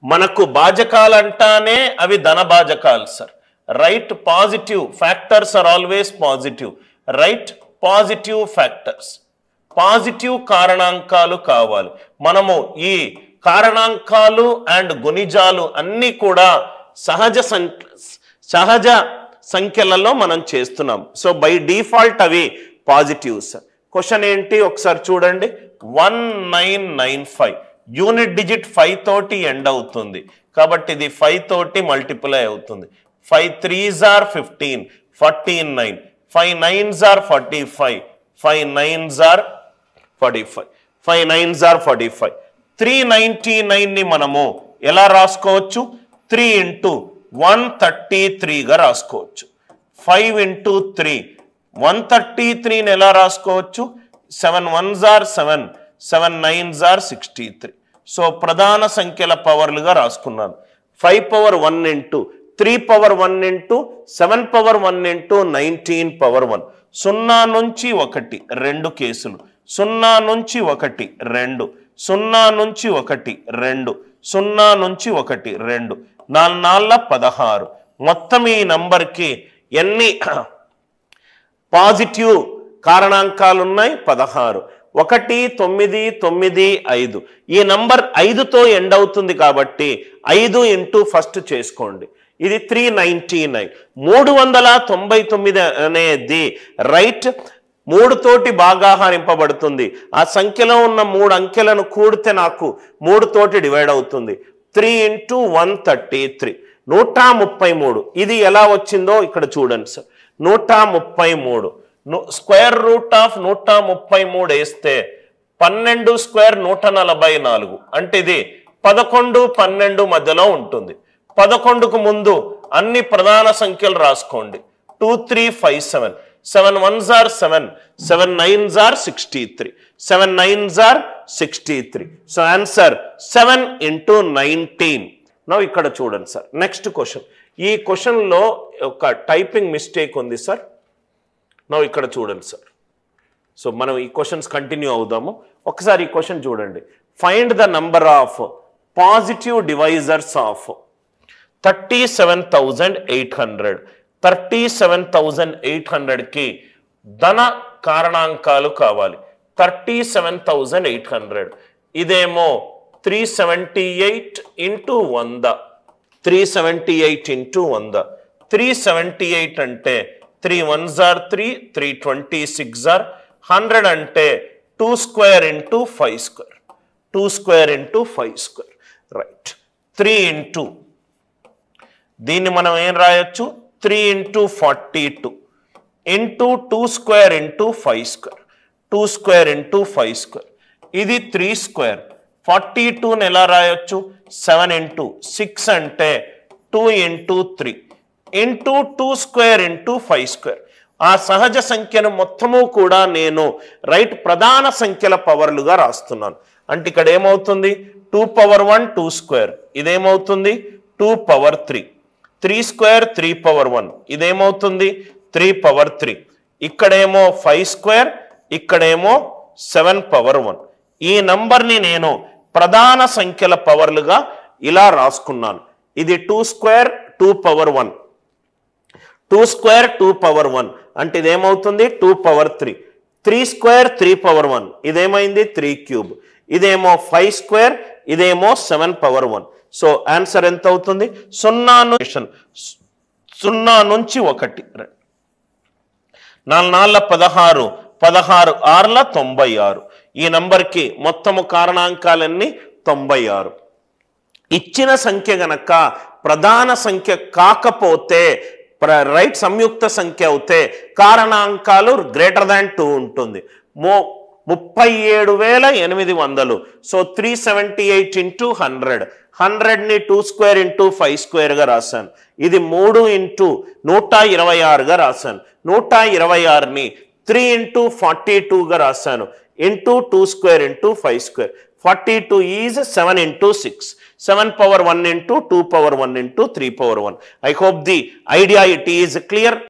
మనకు భాజకాలంటానే అవి ధన భాజకాలు sir. Right, positive factors are always positive. Right, positive factors, positive కారణాంకాలు కావాలి. మనము ఈ కారణాంకాలు అండ్ గుణిజాలు అన్నీ కూడా సహజ సంఖ్యలలో మనం చేస్తున్నాం. సో బై డిఫాల్ట్ అవి పాజిటివ్స్. క్వశ్చన్ ఏంటి ఒకసారి చూడండి. 1995 యూనిట్ డిజిట్ 5 తోటి ఎండ్ అవుతుంది కాబట్టి ఇది 5 తోటి మల్టిప్లై అవుతుంది. 5 3s are 15, 49, 5 9s are 45, 5 9s are 45, 5 9s are 45. 399 ని మనము ఎలా రాసుకోవచ్చు? 3 into 133 గా రాసుకోవచ్చు. 5 into 3 133 ని ఎలా రాసుకోవచ్చు? 7 1s are 7, 7 9s are 63. So ప్రధాన సంఖ్యల పవర్లుగా రాసుకున్నాను. 5 power 1 into 3 power 1 into 7 power 1 into 19 power 1. 0 నుంచి 1 రెండు కేసులు, 0 నుంచి 1 2, 0 నుంచి 1 2, 0 నుంచి 1 2, 4 16. మొత్తం ఈ నంబర్కి ఎన్ని పాజిటివ్ కారణాంకాలు ఉన్నాయి? 16. 1 9 9 5. ఈ నంబర్ 5తో ఎండ్ అవుతుంది కాబట్టి 5 ఇంటూ ఫస్ట్ చేసుకోండి. ఇది 399. 399 అనేది రైట్ 3 తోటి భాగాహారింపబడుతుంది. ఆ సంఖ్యలో ఉన్న 3 అంకెలను కూడితే నాకు 3 తోటి డివైడ్ అవుతుంది. 3 into 133, 133. ఇది ఎలా వచ్చిందో ఇక్కడ చూడండి సార్. 133 స్క్వేర్ రూట్ ఆఫ్ 133 వేస్తే 12 స్క్వేర్ 144. అంటే ఇది 11 12 మధ్యలో ఉంటుంది. 11కు ముందు అన్ని ప్రధాన సంఖ్యలు రాసుకోండి. 2 3 5 7, 7 1s are 7, 7 9s are 63, 7 9s are 63. So answer 7 into 19. నా ఇక్కడ చూడండి సార్. Next question. ఈ క్వశ్చన్లో ఒక టైపింగ్ మిస్టేక్ ఉంది సార్. నా ఇక్కడ చూడండి సార్. సో మనం ఈ క్వశ్చన్స్ కంటిన్యూ అవుదాము. ఒకసారి ఈ క్వశ్చన్ చూడండి. Find the number of positive divisors of 37,800. 37,800కి ధన కారణాంకాలు కావాలి. 37,800 ఇదేమో 378 into 100, 378 into 100. 378 అంటే 3 1s are 3, 3 26 are 100 అంటే 2 square into 5 square, 2 square into 5 square. Right. 3 into దీన్ని మనం ఏం రాయొచ్చు? 3 into 42 into 2 square into 5 square, 2 square into 5 square. ఇది 3 square. 42ని ఎలా రాయొచ్చు? 7 into 6 అంటే 2 into 3 into 2 square into 5 square. ఆ సహజ సంఖ్యను మొత్తము కూడా నేను రైట్ ప్రధాన సంఖ్యల పవర్లుగా రాస్తున్నాను. అంటే ఇక్కడ ఏమవుతుంది? 2 power 1 2 square. ఇదేమవుతుంది? 2 power 3. 3 square 3 power 1. ఇదేమవుతుంది? 3 power 3. ఇక్కడేమో 5 square, ఇక్కడేమో 7 power 1. ఈ నంబర్ని నేను ప్రధాన సంఖ్యల పవర్లుగా ఇలా రాసుకున్నాను. ఇది 2 square 2 power 1, 2 square 2 power 1 అంటే ఇదేమవుతుంది? 2 power 3. 3 square 3 power 1 ఇదేమైంది? 3 cube. ఇదేమో 5 square, ఇదేమో 7 power 1. సో ఆన్సర్ ఎంత అవుతుంది? 0 నుంచి 1. 4 16, 16 6 96. ఈ నంబర్కి మొత్తము కారణాంకాలన్నీ 96. ఇచ్చిన సంఖ్య గనక ప్రధాన సంఖ్య కాకపోతే రైట్ సంయుక్త సంఖ్య అవుతే కారణాంకాలు గ్రేటర్ దాన్ 2 ఉంటుంది. 37,800. So 378 into 100. 100ని 2 square into 5 square గా రాశాను. ఇది 3 into 126గా రాశాను. 126ని 3 into 42 గా రాశాను. into 2 square into 5 square. 42 is 7 into 6. 7 power 1 into 2 power 1 into 3 power 1. I hope the idea it is clear.